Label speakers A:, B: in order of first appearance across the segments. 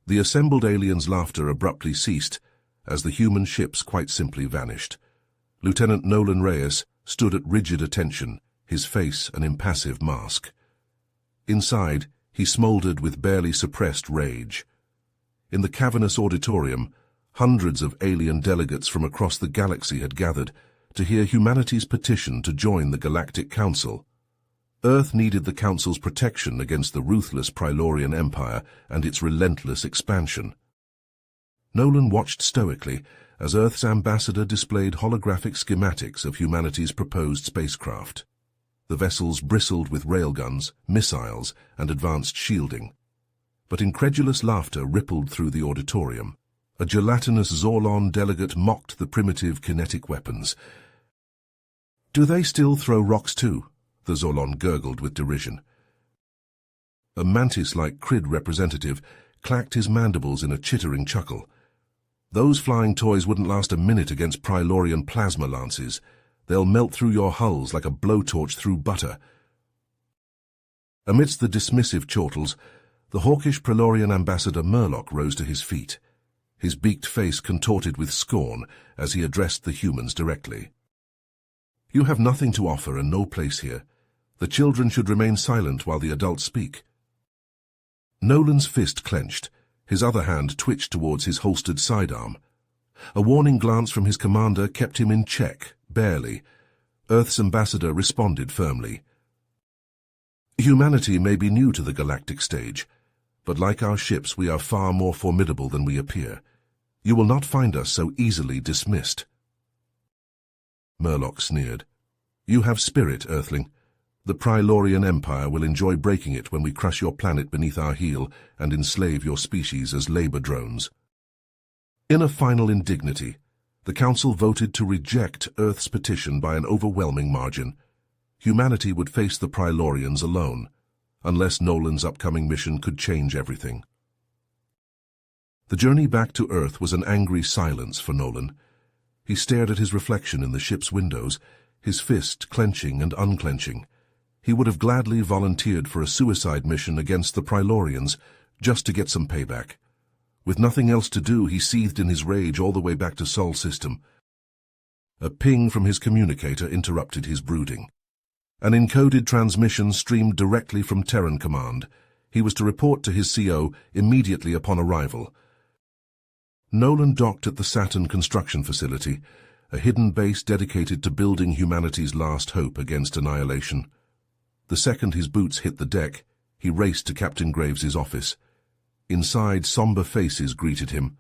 A: The assembled aliens' laughter abruptly ceased, as the human ships quite simply vanished. Lieutenant Nolan Reyes stood at rigid attention, his face an impassive mask. Inside, he smoldered with barely suppressed rage. In the cavernous auditorium, hundreds of alien delegates from across the galaxy had gathered to hear humanity's petition to join the Galactic Council. Earth needed the Council's protection against the ruthless Prilorian Empire and its relentless expansion. Nolan watched stoically as Earth's ambassador displayed holographic schematics of humanity's proposed spacecraft. The vessels bristled with railguns, missiles, and advanced shielding. But incredulous laughter rippled through the auditorium. A gelatinous Zorlon delegate mocked the primitive kinetic weapons. "Do they still throw rocks too?" the Zorlon gurgled with derision. A mantis-like Crid representative clacked his mandibles in a chittering chuckle. "Those flying toys wouldn't last a minute against Prilorian plasma lances. They'll melt through your hulls like a blowtorch through butter." Amidst the dismissive chortles, the hawkish Prilorian ambassador Murloc rose to his feet, his beaked face contorted with scorn as he addressed the humans directly. "You have nothing to offer and no place here. The children should remain silent while the adults speak." Nolan's fist clenched, his other hand twitched towards his holstered sidearm. A warning glance from his commander kept him in check, barely. Earth's ambassador responded firmly. "Humanity may be new to the galactic stage, but like our ships we are far more formidable than we appear. You will not find us so easily dismissed." Murloc sneered. "You have spirit, Earthling. The Prilorian Empire will enjoy breaking it when we crush your planet beneath our heel and enslave your species as labor drones." In a final indignity, the Council voted to reject Earth's petition by an overwhelming margin. Humanity would face the Prilorians alone, unless Nolan's upcoming mission could change everything. The journey back to Earth was an angry silence for Nolan. He stared at his reflection in the ship's windows, his fist clenching and unclenching. He would have gladly volunteered for a suicide mission against the Prilorians just to get some payback. With nothing else to do, he seethed in his rage all the way back to Sol System. A ping from his communicator interrupted his brooding. An encoded transmission streamed directly from Terran Command. He was to report to his CO immediately upon arrival. Nolan docked at the Saturn construction facility, a hidden base dedicated to building humanity's last hope against annihilation. The second his boots hit the deck, he raced to Captain Graves's office. Inside, somber faces greeted him.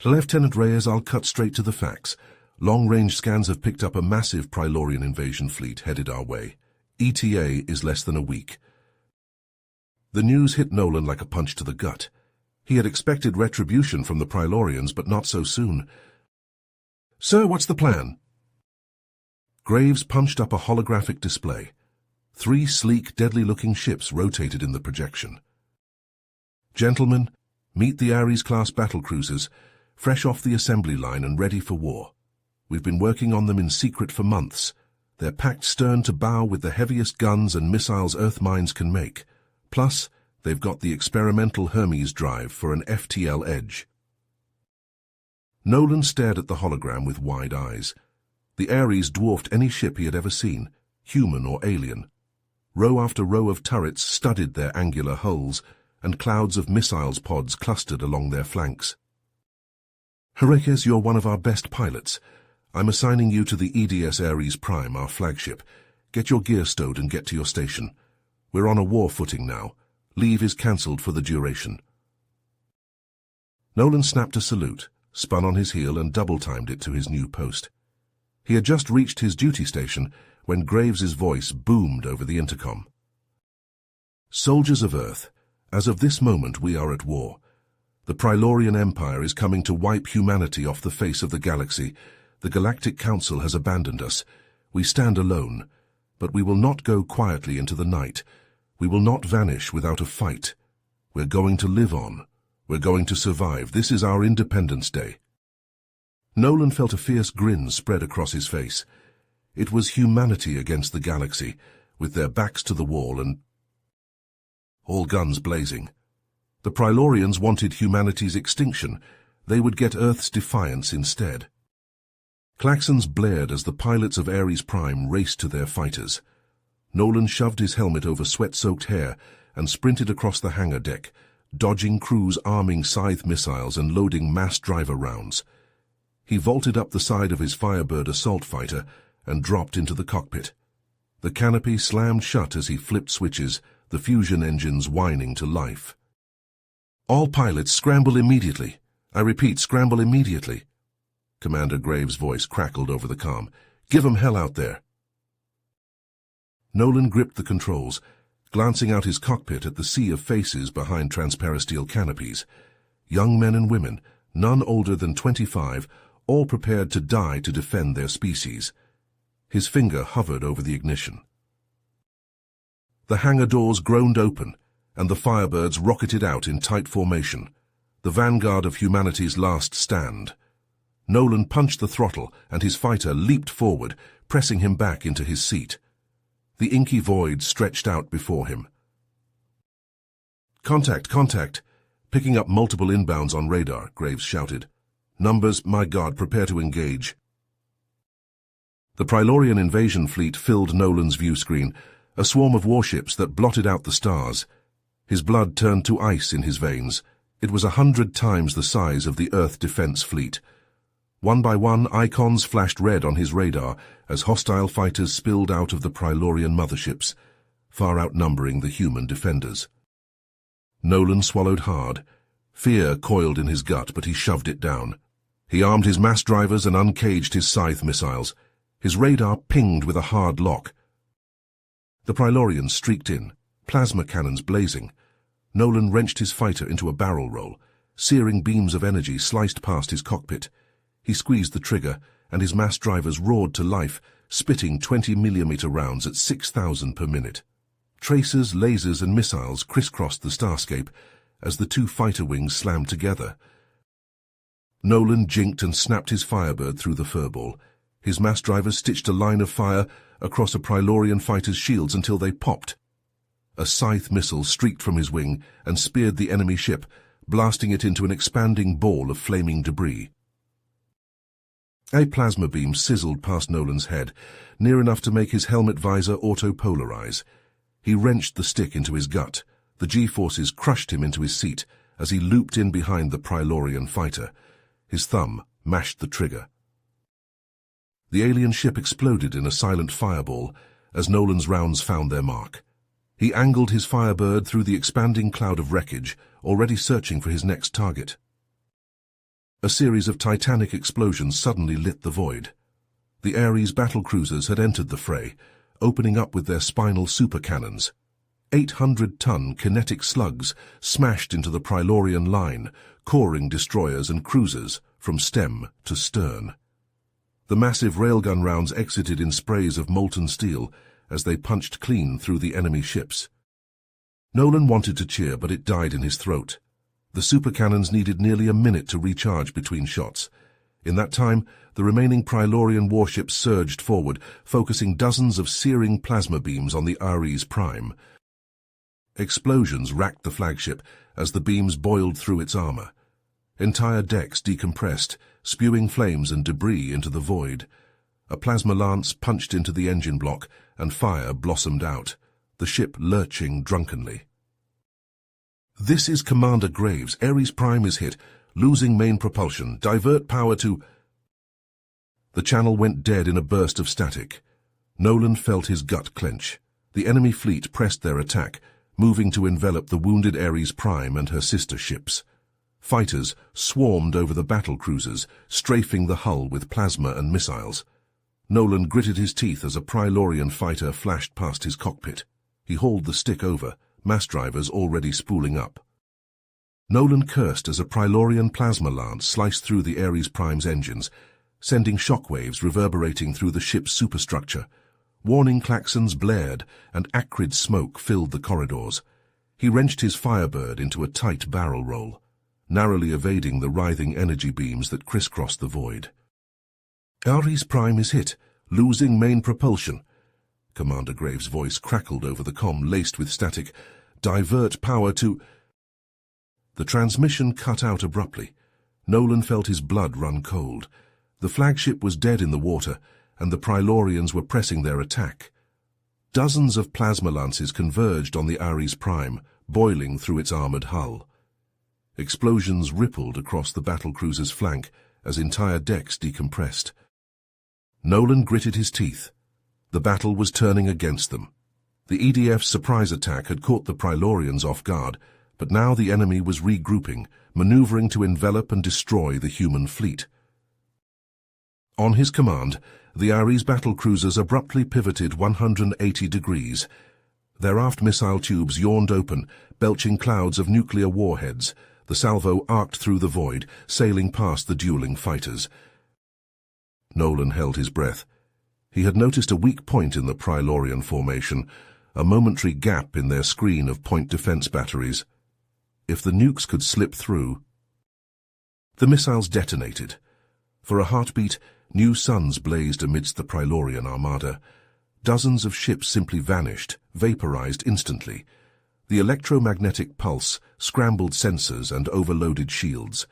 A: "Lieutenant Reyes, I'll cut straight to the facts. Long-range scans have picked up a massive Prilorian invasion fleet headed our way. ETA is less than a week." The news hit Nolan like a punch to the gut. He had expected retribution from the Prilorians, but not so soon. "Sir, what's the plan?" Graves punched up a holographic display. 3 sleek, deadly-looking ships rotated in the projection. "Gentlemen, meet the Ares-class battlecruisers, fresh off the assembly line and ready for war. We've been working on them in secret for months. They're packed stern to bow with the heaviest guns and missiles Earth minds can make. Plus, they've got the experimental Hermes drive for an FTL edge." Nolan stared at the hologram with wide eyes. The Ares dwarfed any ship he had ever seen, human or alien. Row after row of turrets studded their angular hulls, and clouds of missiles pods clustered along their flanks. "Herakes, you're one of our best pilots. I'm assigning you to the EDS Ares Prime, our flagship. Get your gear stowed and get to your station. We're on a war footing now. Leave is cancelled for the duration." Nolan snapped a salute, spun on his heel and double-timed it to his new post. He had just reached his duty station when Graves's voice boomed over the intercom. "Soldiers of Earth, as of this moment we are at war. The Prilorian Empire is coming to wipe humanity off the face of the galaxy. The Galactic Council has abandoned us. We stand alone, but we will not go quietly into the night. We will not vanish without a fight. We're going to live on. We're going to survive. This is our Independence Day." Nolan felt a fierce grin spread across his face. It was humanity against the galaxy, with their backs to the wall and all guns blazing. The Prilorians wanted humanity's extinction. They would get Earth's defiance instead. Klaxons blared as the pilots of Ares Prime raced to their fighters. Nolan shoved his helmet over sweat-soaked hair and sprinted across the hangar deck, dodging crews arming scythe missiles and loading mass driver rounds. He vaulted up the side of his Firebird assault fighter and dropped into the cockpit. The canopy slammed shut as he flipped switches, the fusion engines whining to life. "All pilots, scramble immediately. I repeat, scramble immediately." Commander Graves' voice crackled over the comm. "Give 'em hell out there." Nolan gripped the controls, glancing out his cockpit at the sea of faces behind transparasteel canopies. Young men and women, none older than 25, all prepared to die to defend their species. His finger hovered over the ignition. The hangar doors groaned open, and the Firebirds rocketed out in tight formation, the vanguard of humanity's last stand. Nolan punched the throttle, and his fighter leaped forward, pressing him back into his seat. The inky void stretched out before him. "Contact, contact!" Picking up multiple inbounds on radar, Graves shouted. "Numbers, my God, prepare to engage." The Prilorian invasion fleet filled Nolan's view screen, a swarm of warships that blotted out the stars. His blood turned to ice in his veins. It was 100 times the size of the Earth Defense Fleet. One by one, icons flashed red on his radar as hostile fighters spilled out of the Prilorian motherships, far outnumbering the human defenders. Nolan swallowed hard. Fear coiled in his gut, but he shoved it down. He armed his mass drivers and uncaged his scythe missiles. His radar pinged with a hard lock. The Prilorians streaked in, plasma cannons blazing. Nolan wrenched his fighter into a barrel roll. Searing beams of energy sliced past his cockpit. He squeezed the trigger, and his mass drivers roared to life, spitting 20mm rounds at 6,000 per minute. Tracers, lasers, and missiles crisscrossed the starscape as the two fighter wings slammed together. Nolan jinked and snapped his Firebird through the furball. His mass drivers stitched a line of fire across a Prilorian fighter's shields until they popped. A scythe missile streaked from his wing and speared the enemy ship, blasting it into an expanding ball of flaming debris. A plasma beam sizzled past Nolan's head, near enough to make his helmet visor auto-polarize. He wrenched the stick into his gut. The G-forces crushed him into his seat as he looped in behind the Prilorian fighter. His thumb mashed the trigger. The alien ship exploded in a silent fireball as Nolan's rounds found their mark. He angled his Firebird through the expanding cloud of wreckage, already searching for his next target. A series of titanic explosions suddenly lit the void. The Ares battlecruisers had entered the fray, opening up with their spinal supercannons. 800-ton kinetic slugs smashed into the Prilorian line, coring destroyers and cruisers from stem to stern. The massive railgun rounds exited in sprays of molten steel as they punched clean through the enemy ships. Nolan wanted to cheer, but it died in his throat. The supercannons needed nearly a minute to recharge between shots. In that time, the remaining Prilorian warships surged forward, focusing dozens of searing plasma beams on the Ares Prime. Explosions racked the flagship as the beams boiled through its armor. Entire decks decompressed, spewing flames and debris into the void. A plasma lance punched into the engine block, and fire blossomed out, the ship lurching drunkenly. "This is Commander Graves. Ares Prime is hit. Losing main propulsion. Divert power to..." The channel went dead in a burst of static. Nolan felt his gut clench. The enemy fleet pressed their attack, moving to envelop the wounded Ares Prime and her sister ships. Fighters swarmed over the battlecruisers, strafing the hull with plasma and missiles. Nolan gritted his teeth as a Prilorian fighter flashed past his cockpit. He hauled the stick over, mass drivers already spooling up. Nolan cursed as a Prilorian plasma lance sliced through the Ares Prime's engines, sending shockwaves reverberating through the ship's superstructure. Warning klaxons blared, and acrid smoke filled the corridors. He wrenched his Firebird into a tight barrel roll, narrowly evading the writhing energy beams that crisscrossed the void. "Ares Prime is hit, losing main propulsion." Commander Graves' voice crackled over the comm laced with static. "Divert power to..." The transmission cut out abruptly. Nolan felt his blood run cold. The flagship was dead in the water, and the Prilorians were pressing their attack. Dozens of plasma lances converged on the Ares Prime, boiling through its armored hull. Explosions rippled across the battlecruiser's flank as entire decks decompressed. Nolan gritted his teeth. The battle was turning against them. The EDF's surprise attack had caught the Prilorians off guard, but now the enemy was regrouping, maneuvering to envelop and destroy the human fleet. On his command, the Ares battlecruisers abruptly pivoted 180 degrees. Their aft missile tubes yawned open, belching clouds of nuclear warheads. The salvo arced through the void, sailing past the dueling fighters. Nolan held his breath. He had noticed a weak point in the Prilorian formation, a momentary gap in their screen of point defense batteries. If the nukes could slip through... The missiles detonated. For a heartbeat, new suns blazed amidst the Prilorian armada. Dozens of ships simply vanished, vaporized instantly. The electromagnetic pulse scrambled sensors and overloaded shields.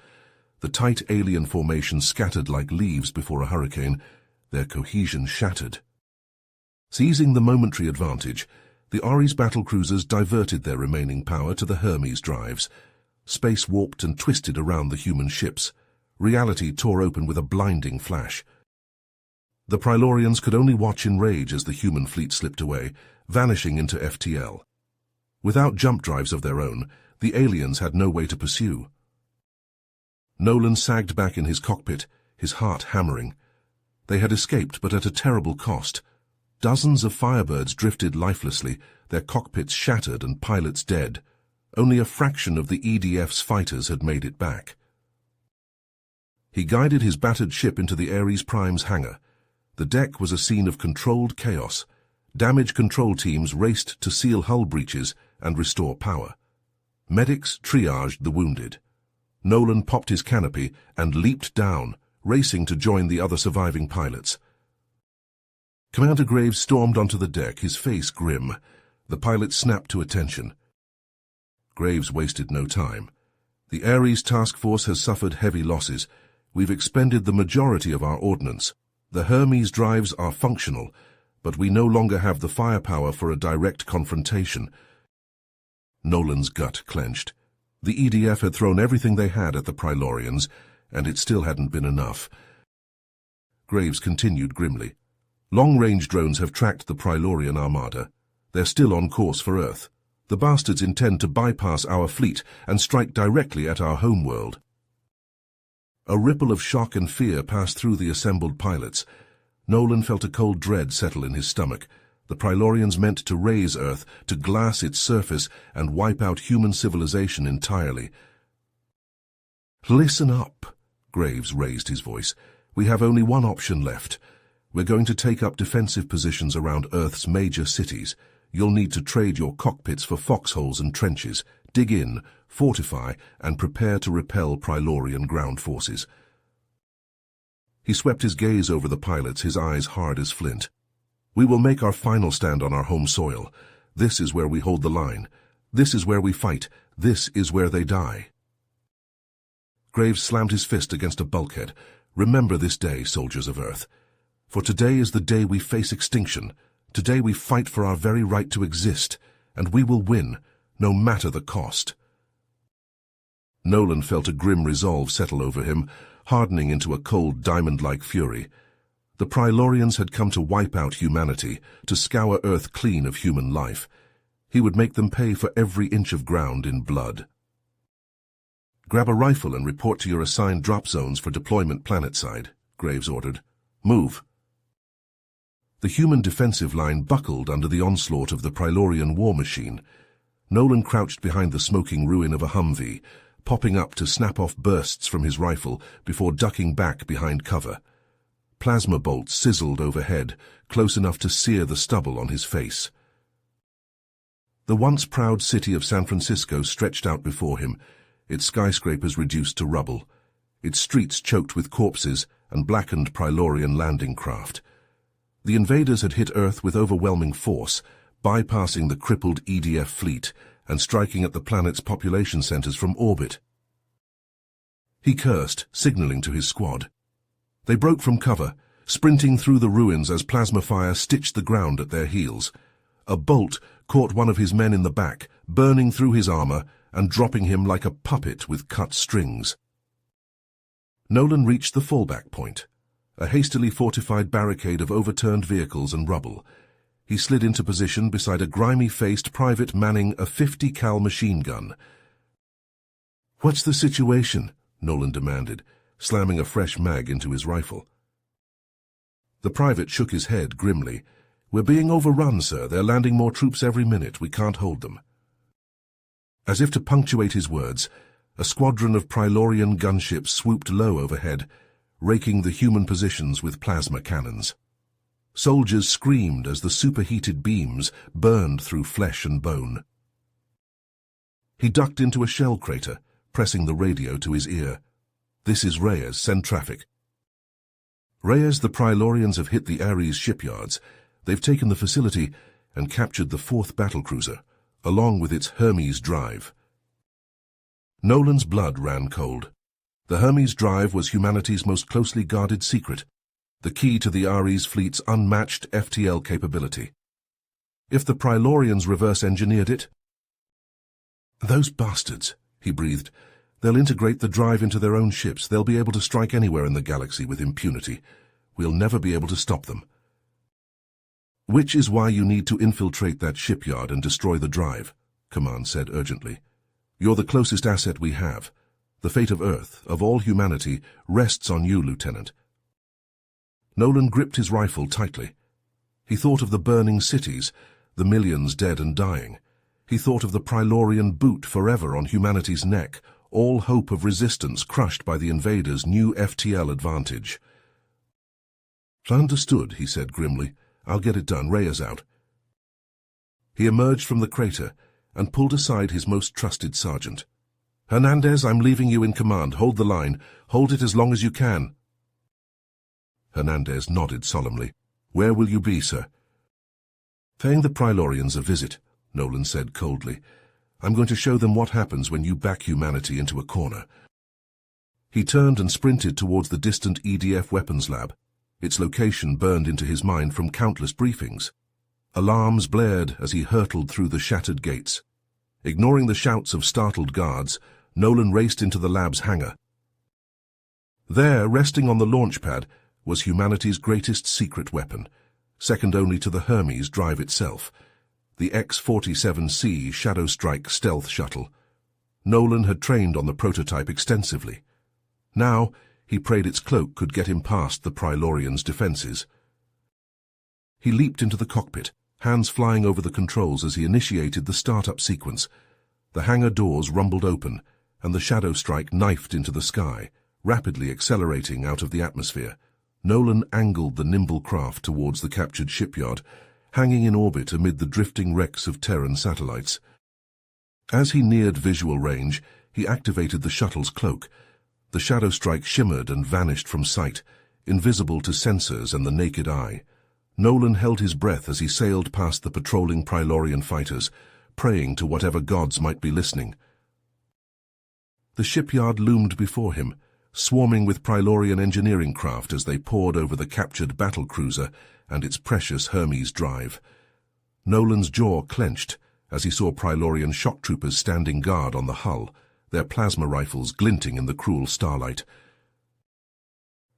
A: The tight alien formation scattered like leaves before a hurricane, their cohesion shattered. Seizing the momentary advantage, the Ares battlecruisers diverted their remaining power to the Hermes drives. Space warped and twisted around the human ships. Reality tore open with a blinding flash. The Prilorians could only watch in rage as the human fleet slipped away, vanishing into FTL. Without jump drives of their own, the aliens had no way to pursue. Nolan sagged back in his cockpit, his heart hammering. They had escaped, but at a terrible cost. Dozens of Firebirds drifted lifelessly, their cockpits shattered and pilots dead. Only a fraction of the EDF's fighters had made it back. He guided his battered ship into the Ares Prime's hangar. The deck was a scene of controlled chaos. Damage control teams raced to seal hull breaches and restore power. Medics triaged the wounded. Nolan popped his canopy and leaped down, racing to join the other surviving pilots. Commander Graves stormed onto the deck, his face grim. The pilot snapped to attention. Graves wasted no time. The Ares task force has suffered heavy losses. We've expended the majority of our ordnance. The Hermes drives are functional, but we no longer have the firepower for a direct confrontation. Nolan's gut clenched. The EDF had thrown everything they had at the Prilorians, and it still hadn't been enough. Graves continued grimly. Long-range drones have tracked the Prilorian armada. They're still on course for Earth. The bastards intend to bypass our fleet and strike directly at our homeworld. A ripple of shock and fear passed through the assembled pilots. Nolan felt a cold dread settle in his stomach. The Prilorians meant to raze Earth, to glass its surface and wipe out human civilization entirely. "Listen up," Graves raised his voice. "We have only one option left. We're going to take up defensive positions around Earth's major cities. You'll need to trade your cockpits for foxholes and trenches. Dig in, fortify, and prepare to repel Prilorian ground forces." He swept his gaze over the pilots, his eyes hard as flint. "We will make our final stand on our home soil. This is where we hold the line. This is where we fight. This is where they die." Graves slammed his fist against a bulkhead. "Remember this day, soldiers of Earth. For today is the day we face extinction. Today we fight for our very right to exist, and we will win, no matter the cost." Nolan felt a grim resolve settle over him, hardening into a cold diamond-like fury. The Prilorians had come to wipe out humanity, to scour Earth clean of human life. He would make them pay for every inch of ground in blood. "Grab a rifle and report to your assigned drop zones for deployment planetside," Graves ordered. "Move." The human defensive line buckled under the onslaught of the Prilorian war machine. Nolan crouched behind the smoking ruin of a Humvee, popping up to snap off bursts from his rifle before ducking back behind cover. Plasma bolts sizzled overhead, close enough to sear the stubble on his face. The once proud city of San Francisco stretched out before him, its skyscrapers reduced to rubble, its streets choked with corpses and blackened Prilorian landing craft. The invaders had hit Earth with overwhelming force, bypassing the crippled EDF fleet and striking at the planet's population centers from orbit. He cursed, signaling to his squad. They broke from cover, sprinting through the ruins as plasma fire stitched the ground at their heels. A bolt caught one of his men in the back, burning through his armor and dropping him like a puppet with cut strings. Nolan reached the fallback point, a hastily fortified barricade of overturned vehicles and rubble. He slid into position beside a grimy-faced private manning a 50 cal machine gun. "What's the situation?" Nolan demanded, slamming a fresh mag into his rifle. The private shook his head grimly. "We're being overrun, sir. They're landing more troops every minute. We can't hold them." As if to punctuate his words, a squadron of Prilorian gunships swooped low overhead, raking the human positions with plasma cannons. Soldiers screamed as the superheated beams burned through flesh and bone. He ducked into a shell crater, pressing the radio to his ear. "This is Reyes. Send traffic." "Reyes, the Prilorians have hit the Ares shipyards. They've taken the facility and captured the 4th battlecruiser, along with its Hermes drive." Nolan's blood ran cold. The Hermes drive was humanity's most closely guarded secret, the key to the Ares fleet's unmatched FTL capability. If the Prilorians reverse-engineered it? "Those bastards," he breathed. "They'll integrate the drive into their own ships. They'll be able to strike anywhere in the galaxy with impunity. We'll never be able to stop them." "Which is why you need to infiltrate that shipyard and destroy the drive," Command said urgently. "You're the closest asset we have. The fate of Earth, of all humanity, rests on you, Lieutenant." Nolan gripped his rifle tightly. He thought of the burning cities, the millions dead and dying. He thought of the Prilorian boot forever on humanity's neck, all hope of resistance crushed by the invaders' new FTL advantage. "Understood," he said grimly. "I'll get it done. Reyes out." He emerged from the crater and pulled aside his most trusted sergeant. "Hernandez, I'm leaving you in command. Hold the line. Hold it as long as you can." Hernandez nodded solemnly. "Where will you be, sir?" "Paying the Prilorians a visit," Nolan said coldly. "I'm going to show them what happens when you back humanity into a corner." He turned and sprinted towards the distant EDF weapons lab. Its location burned into his mind from countless briefings. Alarms blared as he hurtled through the shattered gates. Ignoring the shouts of startled guards, Nolan raced into the lab's hangar. There, resting on the launch pad, was humanity's greatest secret weapon, second only to the Hermes drive itself, the X-47C Shadow Strike stealth shuttle. Nolan had trained on the prototype extensively. Now, he prayed its cloak could get him past the Prilorians' defenses. He leaped into the cockpit, hands flying over the controls as he initiated the startup sequence. The hangar doors rumbled open, and the Shadow Strike knifed into the sky, rapidly accelerating out of the atmosphere. Nolan angled the nimble craft towards the captured shipyard, hanging in orbit amid the drifting wrecks of Terran satellites. As he neared visual range, he activated the shuttle's cloak. The Shadow Strike shimmered and vanished from sight, invisible to sensors and the naked eye. Nolan held his breath as he sailed past the patrolling Prilorian fighters, praying to whatever gods might be listening. The shipyard loomed before him, swarming with Prilorian engineering craft as they poured over the captured battlecruiser and its precious Hermes drive. Nolan's jaw clenched as he saw Prilorian shock troopers standing guard on the hull, their plasma rifles glinting in the cruel starlight.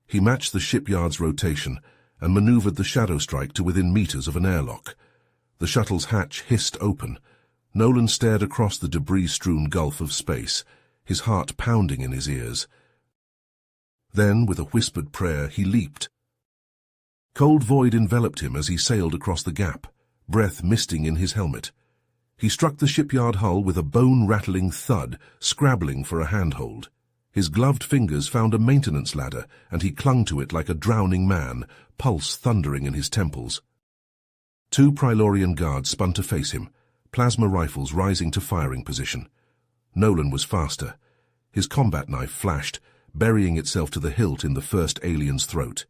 A: He matched the shipyard's rotation and maneuvered the Shadow Strike to within meters of an airlock. The shuttle's hatch hissed open. Nolan stared across the debris-strewn gulf of space, his heart pounding in his ears. Then, with a whispered prayer, he leaped. Cold void enveloped him as he sailed across the gap, breath misting in his helmet. He struck the shipyard hull with a bone-rattling thud, scrabbling for a handhold. His gloved fingers found a maintenance ladder, and he clung to it like a drowning man, pulse thundering in his temples. Two Prilorian guards spun to face him, plasma rifles rising to firing position. Nolan was faster. His combat knife flashed, burying itself to the hilt in the first alien's throat.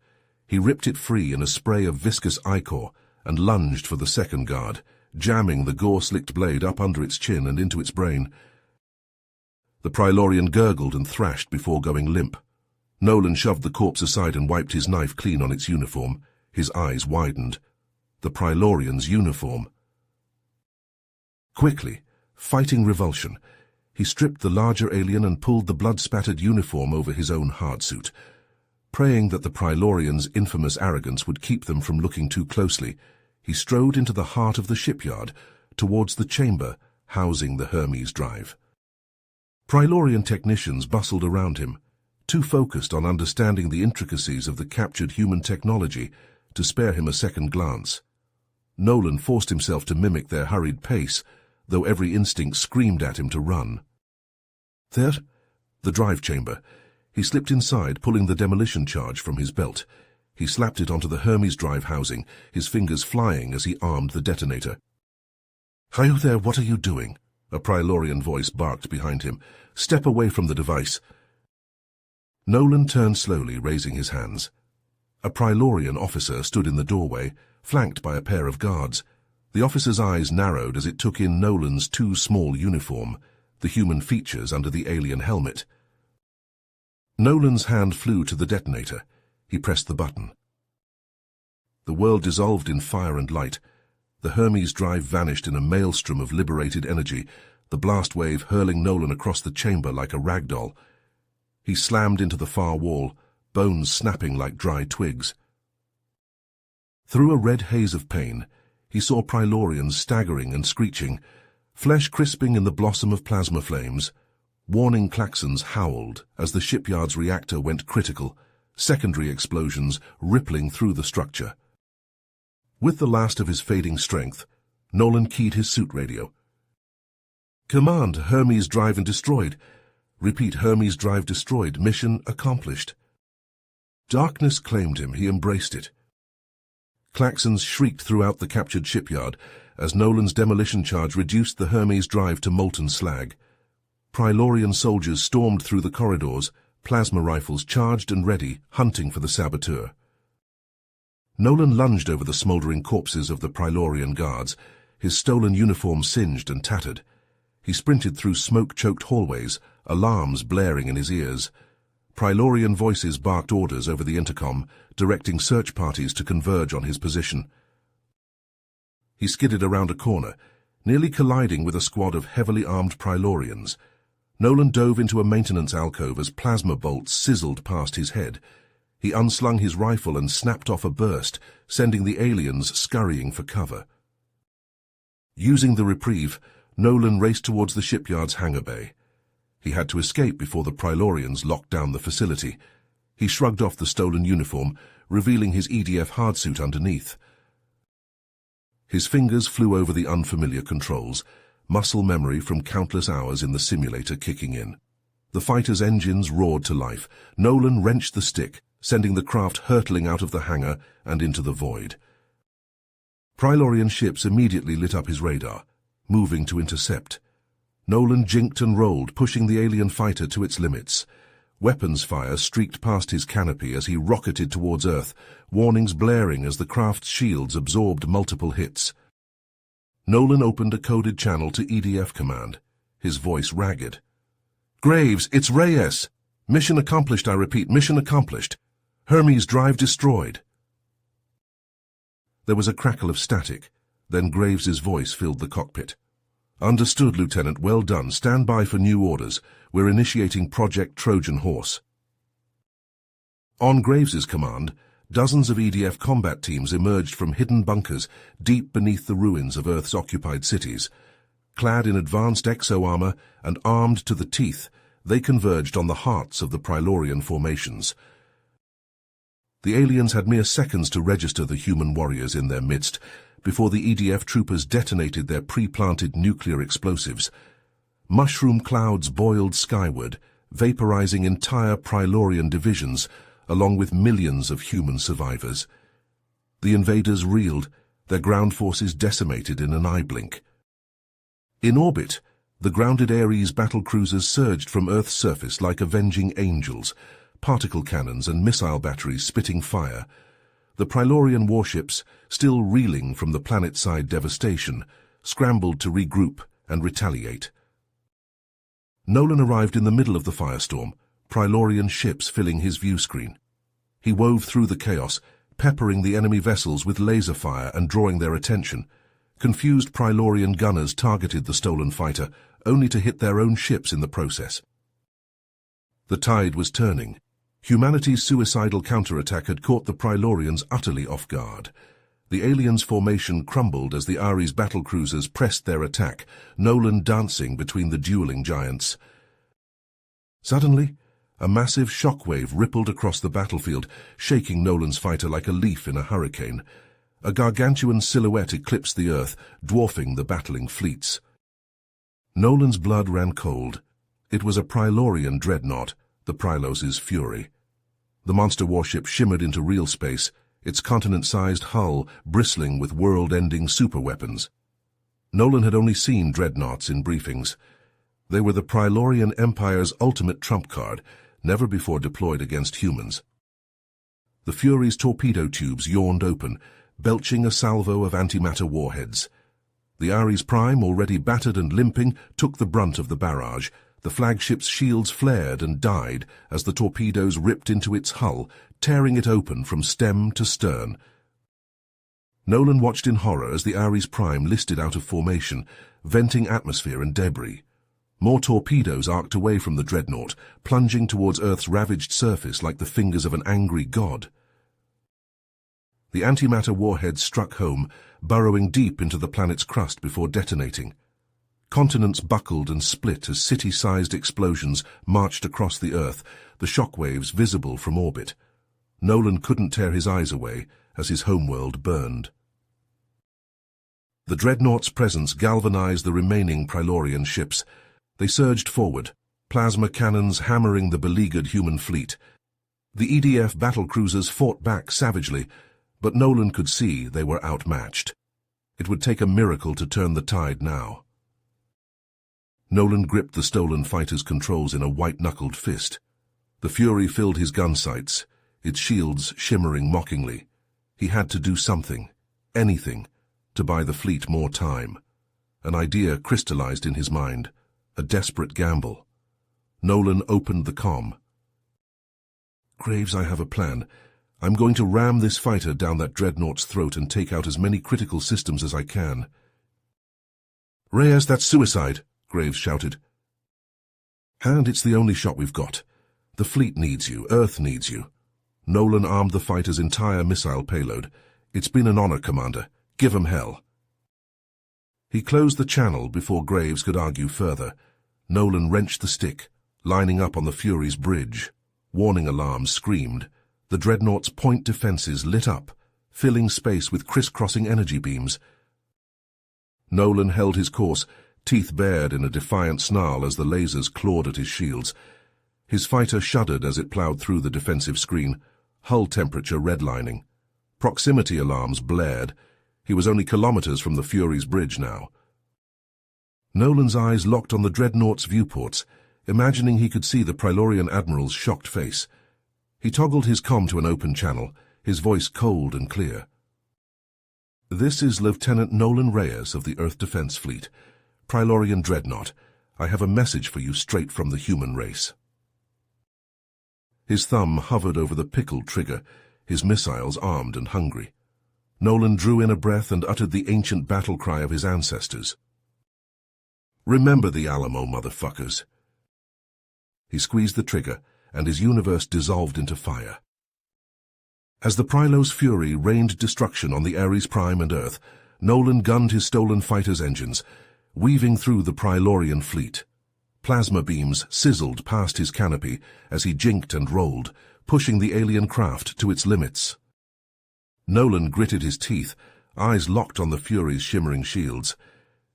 A: He ripped it free in a spray of viscous ichor and lunged for the second guard, jamming the gore-slicked blade up under its chin and into its brain. The Prilorian gurgled and thrashed before going limp. Nolan shoved the corpse aside and wiped his knife clean on its uniform. His eyes widened. The Prilorian's uniform. Quickly, fighting revulsion, he stripped the larger alien and pulled the blood-spattered uniform over his own hardsuit. Praying that the Prilorian's infamous arrogance would keep them from looking too closely, he strode into the heart of the shipyard, towards the chamber housing the Hermes drive. Prilorian technicians bustled around him, too focused on understanding the intricacies of the captured human technology to spare him a second glance. Nolan forced himself to mimic their hurried pace, though every instinct screamed at him to run. There, the drive chamber. He slipped inside, pulling the demolition charge from his belt. He slapped it onto the Hermes drive housing, his fingers flying as he armed the detonator. "Hi there, what are you doing?" A Prilorian voice barked behind him. "Step away from the device." Nolan turned slowly, raising his hands. A Prilorian officer stood in the doorway, flanked by a pair of guards. The officer's eyes narrowed as it took in Nolan's too small uniform, the human features under the alien helmet. Nolan's hand flew to the detonator. He pressed the button. The world dissolved in fire and light. The Hermes drive vanished in a maelstrom of liberated energy, the blast wave hurling Nolan across the chamber like a rag doll. He slammed into the far wall, bones snapping like dry twigs. Through a red haze of pain, he saw Prilorians staggering and screeching, flesh crisping in the blossom of plasma flames. Warning klaxons howled as the shipyard's reactor went critical, secondary explosions rippling through the structure. With the last of his fading strength, Nolan keyed his suit radio. "Command, Hermes drive and destroyed. Repeat, Hermes drive destroyed. Mission accomplished." Darkness claimed him. He embraced it. Klaxons shrieked throughout the captured shipyard as Nolan's demolition charge reduced the Hermes drive to molten slag. Prilorian soldiers stormed through the corridors, plasma rifles charged and ready, hunting for the saboteur. Nolan lunged over the smoldering corpses of the Prilorian guards, his stolen uniform singed and tattered. He sprinted through smoke-choked hallways, alarms blaring in his ears. Prilorian voices barked orders over the intercom, directing search parties to converge on his position. He skidded around a corner, nearly colliding with a squad of heavily armed Prilorians. Nolan dove into a maintenance alcove as plasma bolts sizzled past his head. He unslung his rifle and snapped off a burst, sending the aliens scurrying for cover. Using the reprieve, Nolan raced towards the shipyard's hangar bay. He had to escape before the Prilorians locked down the facility. He shrugged off the stolen uniform, revealing his EDF hardsuit underneath. His fingers flew over the unfamiliar controls, muscle memory from countless hours in the simulator kicking in. The fighter's engines roared to life. Nolan wrenched the stick, sending the craft hurtling out of the hangar and into the void. Prilorian ships immediately lit up his radar, moving to intercept. Nolan jinked and rolled, pushing the alien fighter to its limits. Weapons fire streaked past his canopy as he rocketed towards Earth, warnings blaring as the craft's shields absorbed multiple hits. Nolan opened a coded channel to EDF command, his voice ragged. "Graves, it's Reyes! Mission accomplished, I repeat, mission accomplished. Hermes drive destroyed." There was a crackle of static, then Graves's voice filled the cockpit. "Understood, Lieutenant, well done. Stand by for new orders. We're initiating Project Trojan Horse." On Graves's command, dozens of EDF combat teams emerged from hidden bunkers deep beneath the ruins of Earth's occupied cities. Clad in advanced exo-armor and armed to the teeth, they converged on the hearts of the Prilorian formations. The aliens had mere seconds to register the human warriors in their midst before the EDF troopers detonated their pre-planted nuclear explosives. Mushroom clouds boiled skyward, vaporizing entire Prilorian divisions, along with millions of human survivors. The invaders reeled, their ground forces decimated in an eye blink. In orbit, the grounded Ares battlecruisers surged from Earth's surface like avenging angels, particle cannons and missile batteries spitting fire. The Prilorian warships, still reeling from the planet-side devastation, scrambled to regroup and retaliate. Nolan arrived in the middle of the firestorm, Prylorian ships filling his view screen. He wove through the chaos, peppering the enemy vessels with laser fire and drawing their attention. Confused Prylorian gunners targeted the stolen fighter, only to hit their own ships in the process. The tide was turning. Humanity's suicidal counterattack had caught the Prylorians utterly off guard. The aliens' formation crumbled as the Ares battlecruisers pressed their attack, Nolan dancing between the dueling giants. Suddenly, a massive shockwave rippled across the battlefield, shaking Nolan's fighter like a leaf in a hurricane. A gargantuan silhouette eclipsed the earth, dwarfing the battling fleets. Nolan's blood ran cold. It was a Prylorian dreadnought, the Prylos's Fury. The monster warship shimmered into real space, its continent-sized hull bristling with world-ending superweapons. Nolan had only seen dreadnoughts in briefings. They were the Prylorian Empire's ultimate trump card, never before deployed against humans. The Fury's torpedo tubes yawned open, belching a salvo of antimatter warheads. The Ares Prime, already battered and limping, took the brunt of the barrage. The flagship's shields flared and died as the torpedoes ripped into its hull, tearing it open from stem to stern. Nolan watched in horror as the Ares Prime listed out of formation, venting atmosphere and debris. More torpedoes arced away from the dreadnought, plunging towards Earth's ravaged surface like the fingers of an angry god. The antimatter warheads struck home, burrowing deep into the planet's crust before detonating. Continents buckled and split as city-sized explosions marched across the Earth, the shockwaves visible from orbit. Nolan couldn't tear his eyes away as his homeworld burned. The dreadnought's presence galvanized the remaining Prylorian ships. They surged forward, plasma cannons hammering the beleaguered human fleet. The EDF battlecruisers fought back savagely, but Nolan could see they were outmatched. It would take a miracle to turn the tide now. Nolan gripped the stolen fighter's controls in a white-knuckled fist. The Fury filled his gun sights, its shields shimmering mockingly. He had to do something, anything, to buy the fleet more time. An idea crystallized in his mind, a desperate gamble. Nolan opened the comm. "Graves, I have a plan. I'm going to ram this fighter down that dreadnought's throat and take out as many critical systems as I can." "Reyes, that's suicide," Graves shouted. "And it's the only shot we've got. The fleet needs you, Earth needs you." Nolan armed the fighter's entire missile payload. "It's been an honor, Commander. Give 'em hell." He closed the channel before Graves could argue further. Nolan wrenched the stick, lining up on the Fury's bridge. Warning alarms screamed. The dreadnought's point defenses lit up, filling space with crisscrossing energy beams. Nolan held his course, teeth bared in a defiant snarl as the lasers clawed at his shields. His fighter shuddered as it plowed through the defensive screen, hull temperature redlining. Proximity alarms blared. He was only kilometers from the Fury's bridge now. Nolan's eyes locked on the dreadnought's viewports, imagining he could see the Prylorian admiral's shocked face. He toggled his comm to an open channel, his voice cold and clear. "This is Lieutenant Nolan Reyes of the Earth Defense Fleet. Prylorian Dreadnought, I have a message for you straight from the human race." His thumb hovered over the pickled trigger, his missiles armed and hungry. Nolan drew in a breath and uttered the ancient battle cry of his ancestors. "Remember the Alamo, motherfuckers." He squeezed the trigger, and his universe dissolved into fire. As the Prylos Fury rained destruction on the Ares Prime and Earth, Nolan gunned his stolen fighter's engines, weaving through the Prylorian fleet. Plasma beams sizzled past his canopy as he jinked and rolled, pushing the alien craft to its limits. Nolan gritted his teeth, eyes locked on the Fury's shimmering shields.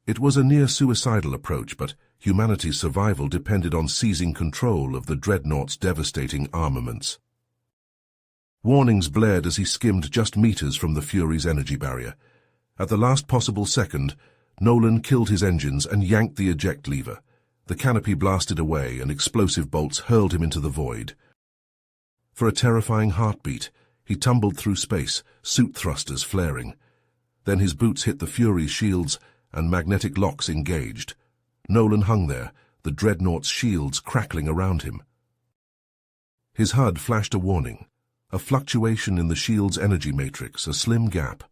A: It was a near-suicidal approach, but humanity's survival depended on seizing control of the dreadnought's devastating armaments. Warnings blared as he skimmed just meters from the Fury's energy barrier. At the last possible second, Nolan killed his engines and yanked the eject lever. The canopy blasted away and explosive bolts hurled him into the void. For a terrifying heartbeat, he tumbled through space, suit thrusters flaring. Then his boots hit the Fury's shields, and magnetic locks engaged. Nolan hung there, the dreadnought's shields crackling around him. His HUD flashed a warning. A fluctuation in the shield's energy matrix, a slim gap.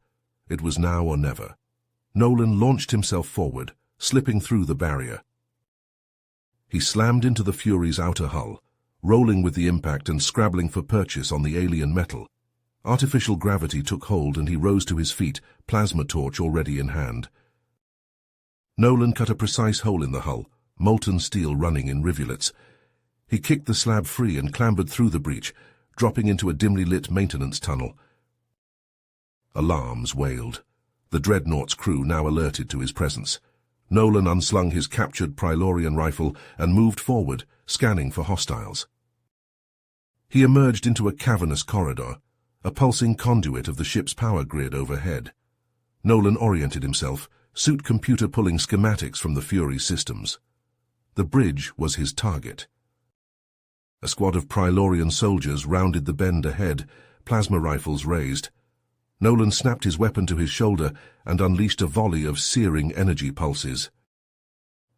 A: It was now or never. Nolan launched himself forward, slipping through the barrier. He slammed into the Fury's outer hull, rolling with the impact and scrabbling for purchase on the alien metal. Artificial gravity took hold and he rose to his feet, plasma torch already in hand. Nolan cut a precise hole in the hull, molten steel running in rivulets. He kicked the slab free and clambered through the breach, dropping into a dimly lit maintenance tunnel. Alarms wailed. The dreadnought's crew now alerted to his presence. Nolan unslung his captured Prylorian rifle and moved forward, scanning for hostiles. He emerged into a cavernous corridor, a pulsing conduit of the ship's power grid overhead. Nolan oriented himself, suit computer pulling schematics from the Fury systems. The bridge was his target. A squad of Prylorian soldiers rounded the bend ahead, plasma rifles raised. Nolan snapped his weapon to his shoulder and unleashed a volley of searing energy pulses.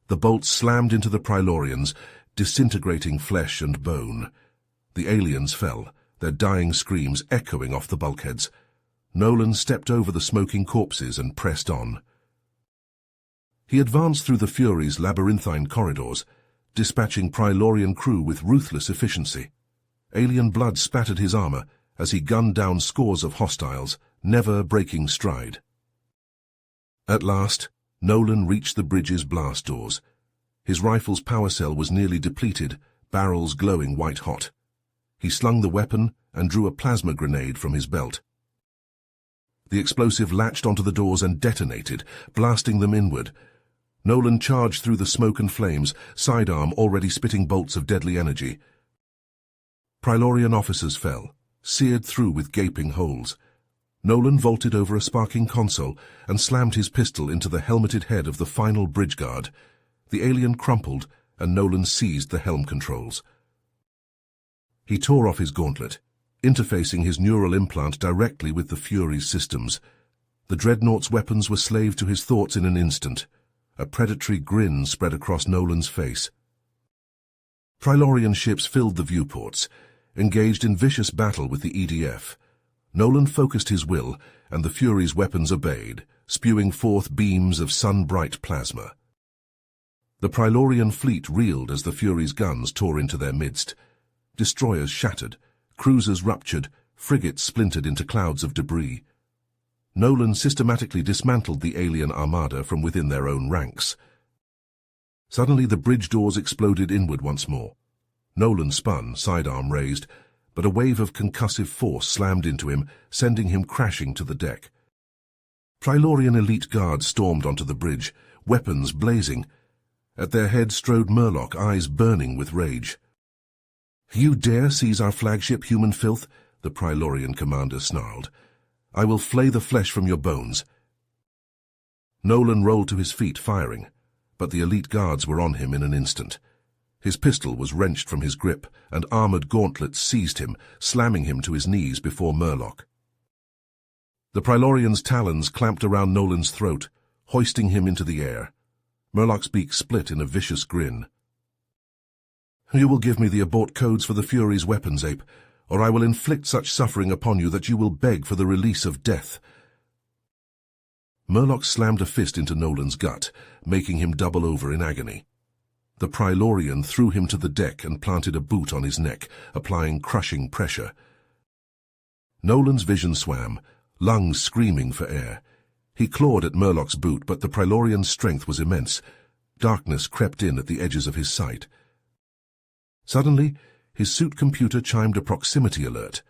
A: The bolts slammed into the Prylorians, disintegrating flesh and bone. The aliens fell, their dying screams echoing off the bulkheads. Nolan stepped over the smoking corpses and pressed on. He advanced through the Fury's labyrinthine corridors, dispatching Prylorian crew with ruthless efficiency. Alien blood spattered his armor as he gunned down scores of hostiles, never breaking stride. At last, Nolan reached the bridge's blast doors. His rifle's power cell was nearly depleted, barrels glowing white-hot. He slung the weapon and drew a plasma grenade from his belt. The explosive latched onto the doors and detonated, blasting them inward. Nolan charged through the smoke and flames, sidearm already spitting bolts of deadly energy. Prylorian officers fell, seared through with gaping holes. Nolan vaulted over a sparking console and slammed his pistol into the helmeted head of the final bridge guard. The alien crumpled, and Nolan seized the helm controls. He tore off his gauntlet, interfacing his neural implant directly with the Fury's systems. The dreadnought's weapons were slave to his thoughts in an instant. A predatory grin spread across Nolan's face. Prylorian ships filled the viewports, engaged in vicious battle with the EDF. Nolan focused his will, and the Fury's weapons obeyed, spewing forth beams of sun-bright plasma. The Prylorian fleet reeled as the Fury's guns tore into their midst. Destroyers shattered, cruisers ruptured, frigates splintered into clouds of debris. Nolan systematically dismantled the alien armada from within their own ranks. Suddenly the bridge doors exploded inward once more. Nolan spun, sidearm raised, but a wave of concussive force slammed into him, sending him crashing to the deck. Prylorian elite guards stormed onto the bridge, weapons blazing. At their head strode Murloc, eyes burning with rage. "You dare seize our flagship, human filth?" the Prylorian commander snarled. "I will flay the flesh from your bones." Nolan rolled to his feet, firing, but the elite guards were on him in an instant. His pistol was wrenched from his grip, and armored gauntlets seized him, slamming him to his knees before Murloc. The Prylorian's talons clamped around Nolan's throat, hoisting him into the air. Murloc's beak split in a vicious grin. "You will give me the abort codes for the Fury's weapons, ape, or I will inflict such suffering upon you that you will beg for the release of death." Murloc slammed a fist into Nolan's gut, making him double over in agony. The Prylorian threw him to the deck and planted a boot on his neck, applying crushing pressure. Nolan's vision swam, lungs screaming for air. He clawed at Murloc's boot, but the Prylorian's strength was immense. Darkness crept in at the edges of his sight. Suddenly, his suit computer chimed a proximity alert.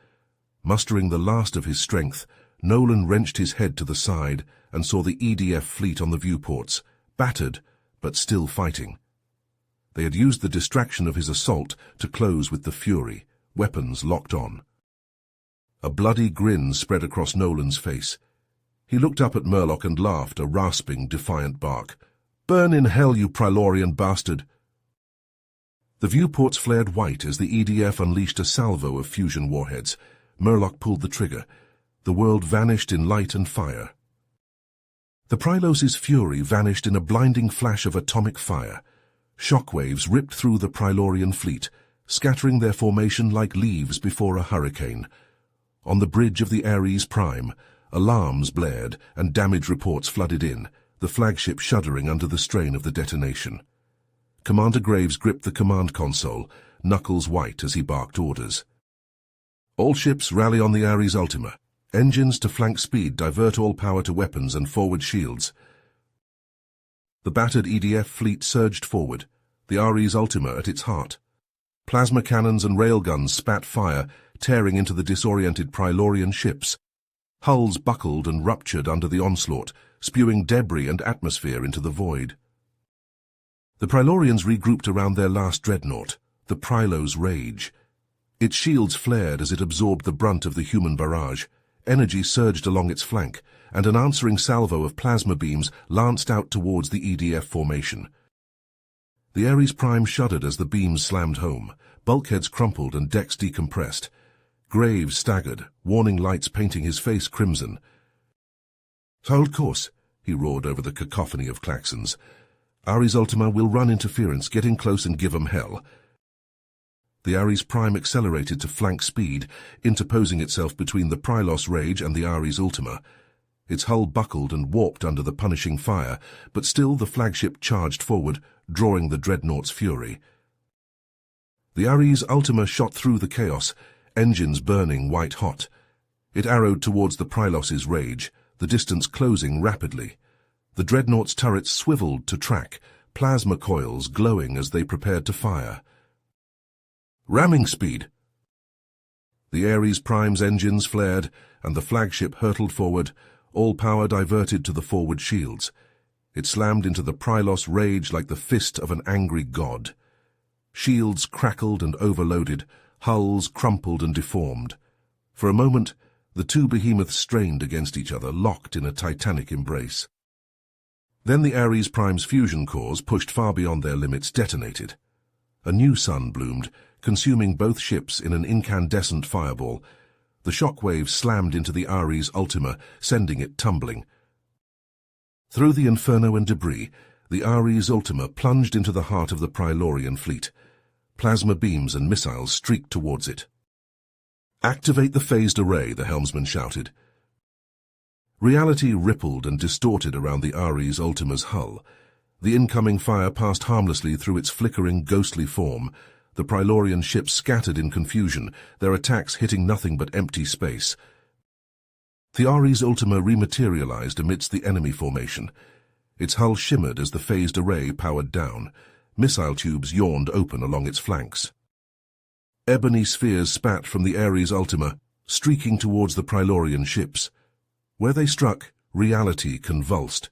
A: Mustering the last of his strength, Nolan wrenched his head to the side and saw the EDF fleet on the viewports, battered, but still fighting. They had used the distraction of his assault to close with the Fury, weapons locked on. A bloody grin spread across Nolan's face. He looked up at Murloc and laughed, a rasping, defiant bark. "Burn in hell, you Prylorian bastard!" The viewports flared white as the EDF unleashed a salvo of fusion warheads. Murloc pulled the trigger. The world vanished in light and fire. The Prilos's fury vanished in a blinding flash of atomic fire. Shockwaves ripped through the Prilorian fleet, scattering their formation like leaves before a hurricane. On the bridge of the Ares Prime, alarms blared and damage reports flooded in, the flagship shuddering under the strain of the detonation. Commander Graves gripped the command console, knuckles white as he barked orders. All ships rally on the Ares Ultima. Engines to flank speed, divert all power to weapons and forward shields. The battered EDF fleet surged forward, the Ares Ultima at its heart. Plasma cannons and railguns spat fire, tearing into the disoriented Prilorian ships. Hulls buckled and ruptured under the onslaught, spewing debris and atmosphere into the void. The Prilorians regrouped around their last dreadnought, the Prilos Rage. Its shields flared as it absorbed the brunt of the human barrage. Energy surged along its flank, and an answering salvo of plasma beams lanced out towards the EDF formation. The Ares Prime shuddered as the beams slammed home, bulkheads crumpled and decks decompressed. Graves staggered, warning lights painting his face crimson. "Hold course," he roared over the cacophony of klaxons. "Ares Ultima will run interference, get in close and give 'em hell." The Ares Prime accelerated to flank speed, interposing itself between the Prilos Rage and the Ares Ultima. Its hull buckled and warped under the punishing fire, but still the flagship charged forward, drawing the dreadnought's fury. The Ares Ultima shot through the chaos, engines burning white-hot. It arrowed towards the Prilos's Rage, the distance closing rapidly. The dreadnought's turrets swiveled to track, plasma coils glowing as they prepared to fire. Ramming speed! The Ares Prime's engines flared, and the flagship hurtled forward, all power diverted to the forward shields. It slammed into the Prilos Rage like the fist of an angry god. Shields crackled and overloaded, hulls crumpled and deformed. For a moment, the two behemoths strained against each other, locked in a titanic embrace. Then the Ares Prime's fusion cores, pushed far beyond their limits, detonated. A new sun bloomed, consuming both ships in an incandescent fireball. The shockwave slammed into the Ares Ultima, sending it tumbling. Through the inferno and debris, the Ares Ultima plunged into the heart of the Prilorian fleet. Plasma beams and missiles streaked towards it. "Activate the phased array," the helmsman shouted. Reality rippled and distorted around the Ares Ultima's hull. The incoming fire passed harmlessly through its flickering, ghostly form. The Prilorian ships scattered in confusion, their attacks hitting nothing but empty space. The Ares Ultima rematerialized amidst the enemy formation. Its hull shimmered as the phased array powered down. Missile tubes yawned open along its flanks. Ebony spheres spat from the Ares Ultima, streaking towards the Prilorian ships. Where they struck, reality convulsed.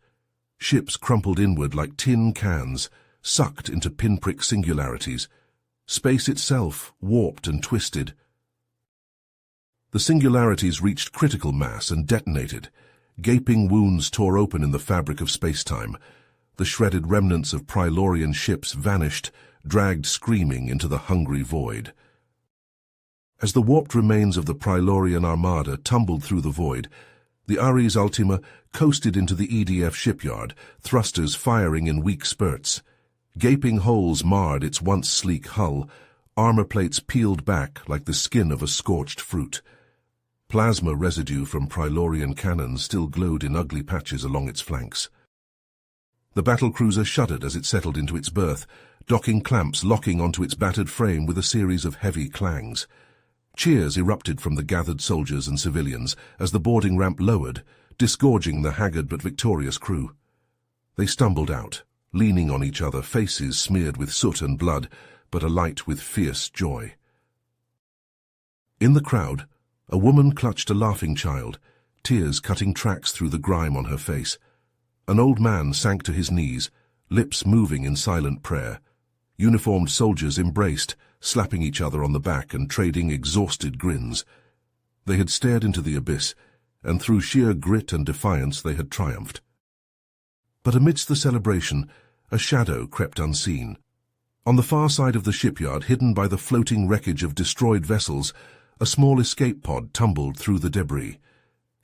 A: Ships crumpled inward like tin cans, sucked into pinprick singularities. Space itself warped and twisted. The singularities reached critical mass and detonated. Gaping wounds tore open in the fabric of space-time. The shredded remnants of Prilorian ships vanished, dragged screaming into the hungry void. As the warped remains of the Prilorian armada tumbled through the void, the Ares Ultima coasted into the EDF shipyard, thrusters firing in weak spurts. Gaping holes marred its once sleek hull, armor plates peeled back like the skin of a scorched fruit. Plasma residue from Prilorian cannons still glowed in ugly patches along its flanks. The battlecruiser shuddered as it settled into its berth, docking clamps locking onto its battered frame with a series of heavy clangs. Cheers erupted from the gathered soldiers and civilians as the boarding ramp lowered, disgorging the haggard but victorious crew. They stumbled out, leaning on each other, faces smeared with soot and blood, but alight with fierce joy. In the crowd, a woman clutched a laughing child, tears cutting tracks through the grime on her face. An old man sank to his knees, lips moving in silent prayer. Uniformed soldiers embraced, slapping each other on the back and trading exhausted grins. They had stared into the abyss, and through sheer grit and defiance they had triumphed. But amidst the celebration, a shadow crept unseen. On the far side of the shipyard, hidden by the floating wreckage of destroyed vessels, a small escape pod tumbled through the debris.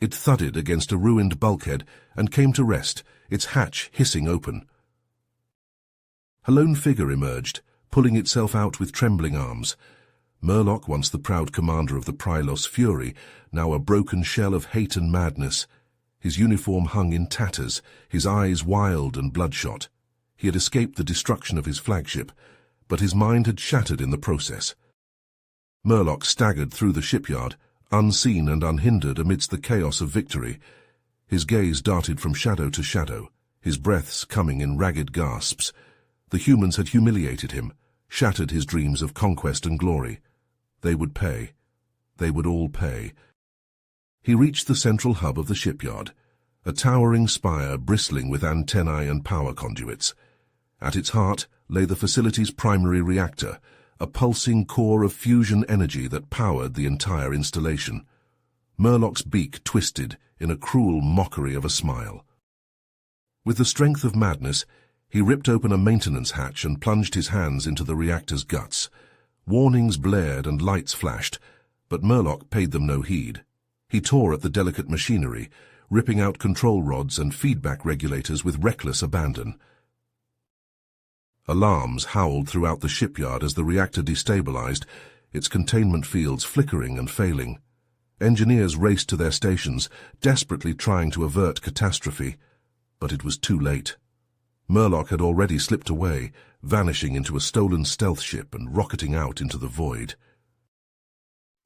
A: It thudded against a ruined bulkhead and came to rest, its hatch hissing open. A lone figure emerged, pulling itself out with trembling arms. Murloc, once the proud commander of the Prylos Fury, now a broken shell of hate and madness. His uniform hung in tatters, his eyes wild and bloodshot. He had escaped the destruction of his flagship, but his mind had shattered in the process. Murloc staggered through the shipyard, unseen and unhindered amidst the chaos of victory. His gaze darted from shadow to shadow, his breaths coming in ragged gasps. The humans had humiliated him, shattered his dreams of conquest and glory. They would pay. They would all pay. He reached the central hub of the shipyard, a towering spire bristling with antennae and power conduits. At its heart lay the facility's primary reactor, a pulsing core of fusion energy that powered the entire installation. Murloc's beak twisted in a cruel mockery of a smile. With the strength of madness, he ripped open a maintenance hatch and plunged his hands into the reactor's guts. Warnings blared and lights flashed, but Murloc paid them no heed. He tore at the delicate machinery, ripping out control rods and feedback regulators with reckless abandon. Alarms howled throughout the shipyard as the reactor destabilized, its containment fields flickering and failing. Engineers raced to their stations, desperately trying to avert catastrophe, but it was too late. Murloc had already slipped away, vanishing into a stolen stealth ship and rocketing out into the void.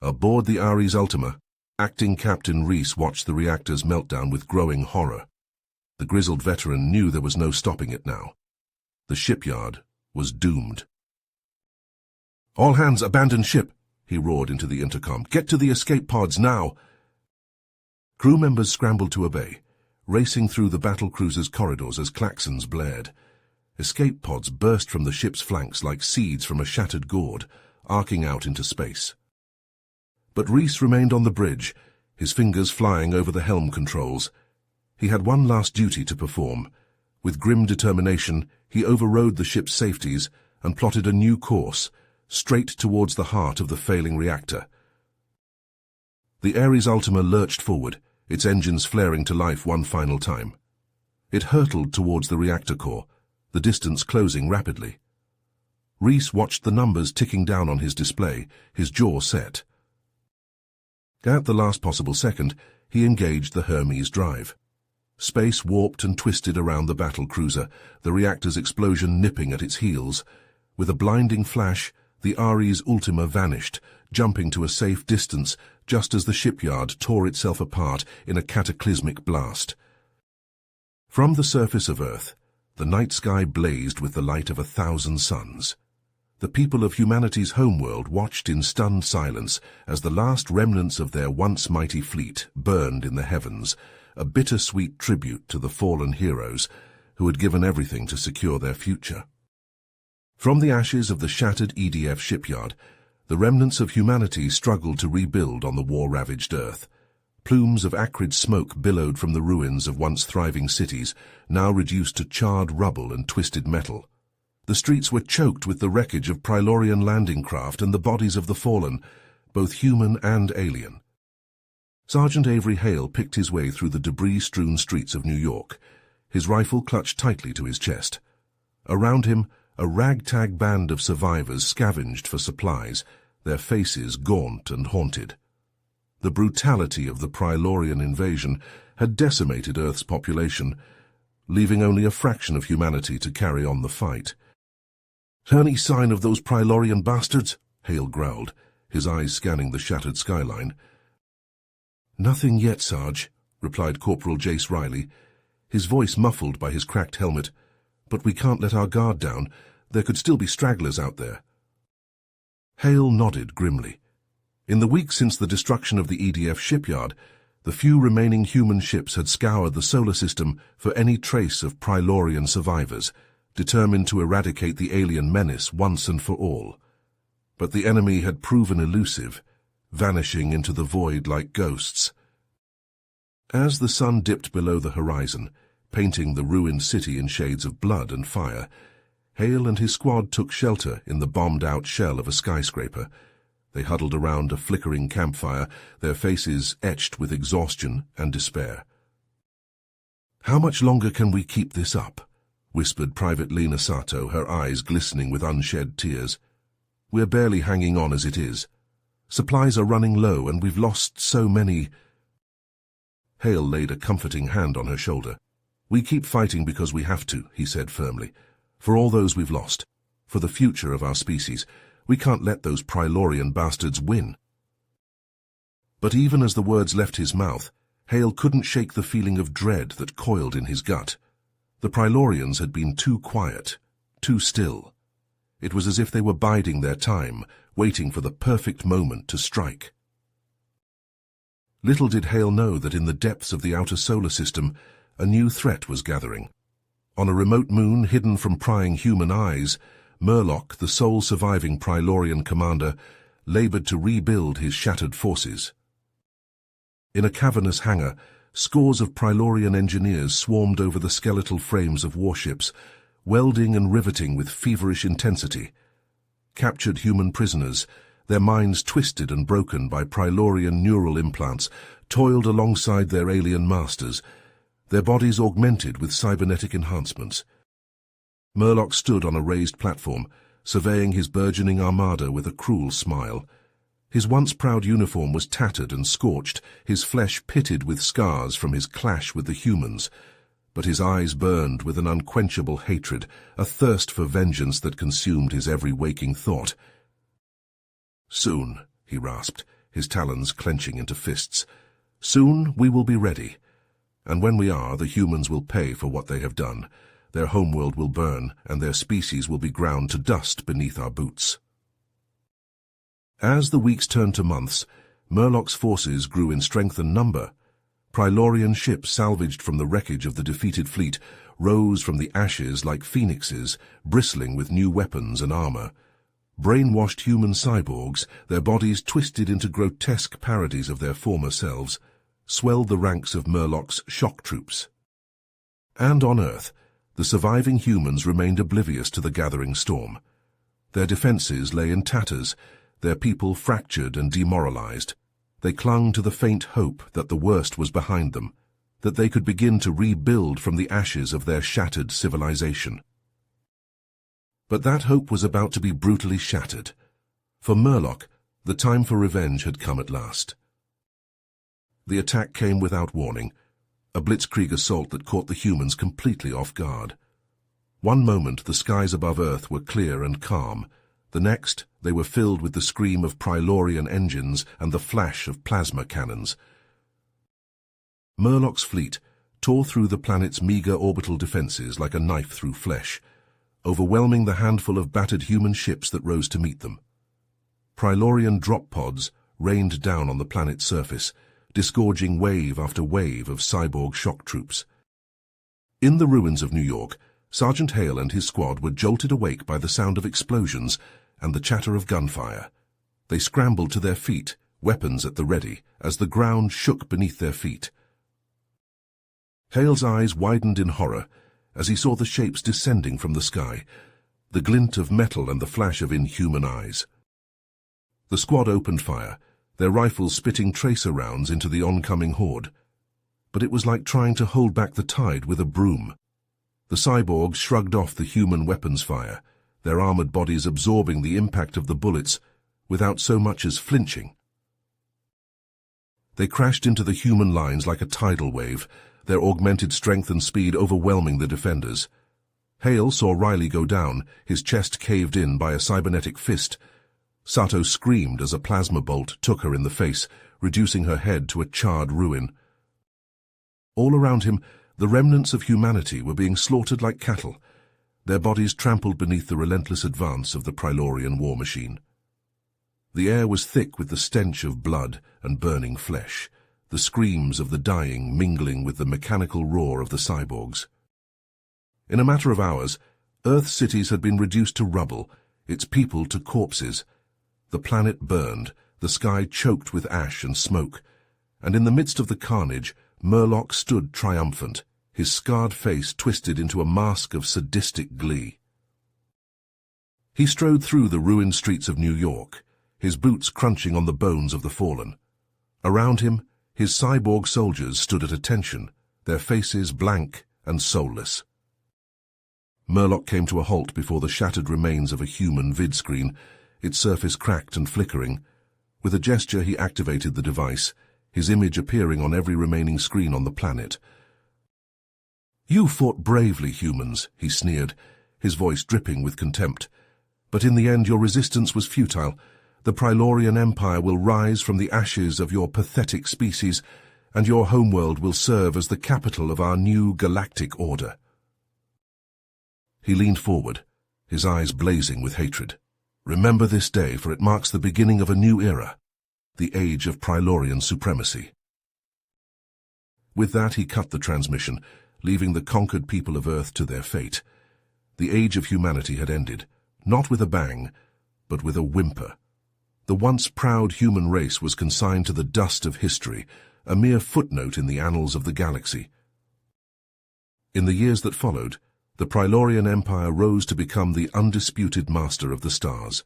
A: Aboard the Ares Ultima, Acting Captain Reese watched the reactor's meltdown with growing horror. The grizzled veteran knew there was no stopping it now. The shipyard was doomed. "All hands abandon ship," he roared into the intercom. "Get to the escape pods now." Crew members scrambled to obey, racing through the battlecruiser's corridors as klaxons blared. Escape pods burst from the ship's flanks like seeds from a shattered gourd, arcing out into space. But Reese remained on the bridge, his fingers flying over the helm controls. He had one last duty to perform. With grim determination, he overrode the ship's safeties and plotted a new course, straight towards the heart of the failing reactor. The Ares Ultima lurched forward, its engines flaring to life one final time. It hurtled towards the reactor core, the distance closing rapidly. Reese watched the numbers ticking down on his display, his jaw set. At the last possible second, he engaged the Hermes drive. Space warped and twisted around the battle cruiser, the reactor's explosion nipping at its heels. With a blinding flash, the Ares Ultima vanished, jumping to a safe distance just as the shipyard tore itself apart in a cataclysmic blast. From the surface of Earth, the night sky blazed with the light of 1,000 suns. The people of humanity's homeworld watched in stunned silence as the last remnants of their once mighty fleet burned in the heavens, a bittersweet tribute to the fallen heroes who had given everything to secure their future. From the ashes of the shattered EDF shipyard, the remnants of humanity struggled to rebuild on the war-ravaged Earth. Plumes of acrid smoke billowed from the ruins of once thriving cities, now reduced to charred rubble and twisted metal. The streets were choked with the wreckage of Prylorian landing craft and the bodies of the fallen, both human and alien. Sergeant Avery Hale picked his way through the debris-strewn streets of New York, his rifle clutched tightly to his chest. Around him, a ragtag band of survivors scavenged for supplies, their faces gaunt and haunted. The brutality of the Prylorian invasion had decimated Earth's population, leaving only a fraction of humanity to carry on the fight. "Any sign of those Prylorian bastards?" Hale growled, his eyes scanning the shattered skyline. "Nothing yet, Sarge," replied Corporal Jace Riley, his voice muffled by his cracked helmet. "But we can't let our guard down. There could still be stragglers out there." Hale nodded grimly. In the weeks since the destruction of the EDF shipyard, the few remaining human ships had scoured the solar system for any trace of Prylorian survivors, determined to eradicate the alien menace once and for all. But the enemy had proven elusive, vanishing into the void like ghosts. As the sun dipped below the horizon, painting the ruined city in shades of blood and fire, Hale and his squad took shelter in the bombed-out shell of a skyscraper, They huddled around a flickering campfire, their faces etched with exhaustion and despair. "How much longer can we keep this up?" whispered Private Lena Sato, her eyes glistening with unshed tears. "We're barely hanging on as it is. Supplies are running low and we've lost so many—" Hale laid a comforting hand on her shoulder. "We keep fighting because we have to," he said firmly. "For all those we've lost. For the future of our species. We can't let those Prilorian bastards win." But even as the words left his mouth, Hale couldn't shake the feeling of dread that coiled in his gut. The Prilorians had been too quiet, too still. It was as if they were biding their time, waiting for the perfect moment to strike. Little did Hale know that in the depths of the outer solar system, a new threat was gathering. On a remote moon hidden from prying human eyes, Murloc, the sole surviving Prilorian commander, labored to rebuild his shattered forces. In a cavernous hangar, scores of Prilorian engineers swarmed over the skeletal frames of warships, welding and riveting with feverish intensity. Captured human prisoners, their minds twisted and broken by Prilorian neural implants, toiled alongside their alien masters, their bodies augmented with cybernetic enhancements. Murloc stood on a raised platform, surveying his burgeoning armada with a cruel smile. His once proud uniform was tattered and scorched, his flesh pitted with scars from his clash with the humans, but his eyes burned with an unquenchable hatred, a thirst for vengeance that consumed his every waking thought. "Soon," he rasped, his talons clenching into fists. "Soon we will be ready. And when we are, the humans will pay for what they have done. Their homeworld will burn, and their species will be ground to dust beneath our boots." As the weeks turned to months, Murloc's forces grew in strength and number. Prilorian ships salvaged from the wreckage of the defeated fleet rose from the ashes like phoenixes, bristling with new weapons and armor. Brainwashed human cyborgs, their bodies twisted into grotesque parodies of their former selves, swelled the ranks of Murloc's shock troops. And on Earth, the surviving humans remained oblivious to the gathering storm. Their defenses lay in tatters, their people fractured and demoralized. They clung to the faint hope that the worst was behind them, that they could begin to rebuild from the ashes of their shattered civilization. But that hope was about to be brutally shattered. For Murloc, the time for revenge had come at last. The attack came without warning, a blitzkrieg assault that caught the humans completely off guard. One moment the skies above Earth were clear and calm. The next, they were filled with the scream of Prilorian engines and the flash of plasma cannons. Murloc's fleet tore through the planet's meager orbital defenses like a knife through flesh, overwhelming the handful of battered human ships that rose to meet them. Prilorian drop pods rained down on the planet's surface, disgorging wave after wave of cyborg shock troops. In the ruins of New York, Sergeant Hale and his squad were jolted awake by the sound of explosions and the chatter of gunfire. They scrambled to their feet, weapons at the ready, as the ground shook beneath their feet. Hale's eyes widened in horror as he saw the shapes descending from the sky, the glint of metal and the flash of inhuman eyes. The squad opened fire, their rifles spitting tracer rounds into the oncoming horde. But it was like trying to hold back the tide with a broom. The cyborgs shrugged off the human weapons fire, their armored bodies absorbing the impact of the bullets without so much as flinching. They crashed into the human lines like a tidal wave, their augmented strength and speed overwhelming the defenders. Hale saw Riley go down, his chest caved in by a cybernetic fist. Sato screamed as a plasma bolt took her in the face, reducing her head to a charred ruin. All around him, the remnants of humanity were being slaughtered like cattle, their bodies trampled beneath the relentless advance of the Prilorian war machine. The air was thick with the stench of blood and burning flesh, the screams of the dying mingling with the mechanical roar of the cyborgs. In a matter of hours, Earth's cities had been reduced to rubble, its people to corpses. The planet burned, the sky choked with ash and smoke, and in the midst of the carnage, Murloc stood triumphant, his scarred face twisted into a mask of sadistic glee. He strode through the ruined streets of New York, his boots crunching on the bones of the fallen. Around him, his cyborg soldiers stood at attention, their faces blank and soulless. Murloc came to a halt before the shattered remains of a human vidscreen, its surface cracked and flickering. With a gesture he activated the device, his image appearing on every remaining screen on the planet. "You fought bravely, humans," he sneered, his voice dripping with contempt. "But in the end your resistance was futile. The Prilorian Empire will rise from the ashes of your pathetic species, and your homeworld will serve as the capital of our new galactic order." He leaned forward, his eyes blazing with hatred. "Remember this day, for it marks the beginning of a new era, the age of Prilorian supremacy." With that he cut the transmission, leaving the conquered people of Earth to their fate. The age of humanity had ended, not with a bang, but with a whimper. The once proud human race was consigned to the dust of history, a mere footnote in the annals of the galaxy. In the years that followed, the Prilorian Empire rose to become the undisputed master of the stars.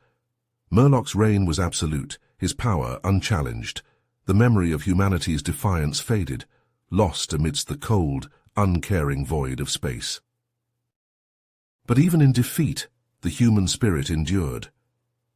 A: Murloc's reign was absolute, his power unchallenged. The memory of humanity's defiance faded, lost amidst the cold, uncaring void of space. But even in defeat, the human spirit endured.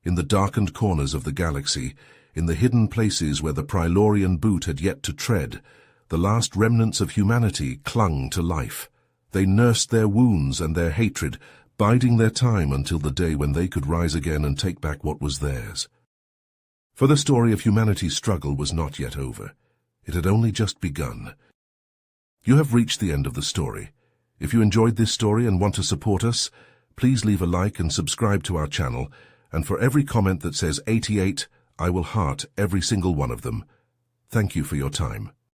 A: In the darkened corners of the galaxy, in the hidden places where the Prilorian boot had yet to tread, the last remnants of humanity clung to life. They nursed their wounds and their hatred, biding their time until the day when they could rise again and take back what was theirs. For the story of humanity's struggle was not yet over. It had only just begun. You have reached the end of the story. If you enjoyed this story and want to support us, please leave a like and subscribe to our channel, and for every comment that says 88, I will heart every single one of them. Thank you for your time.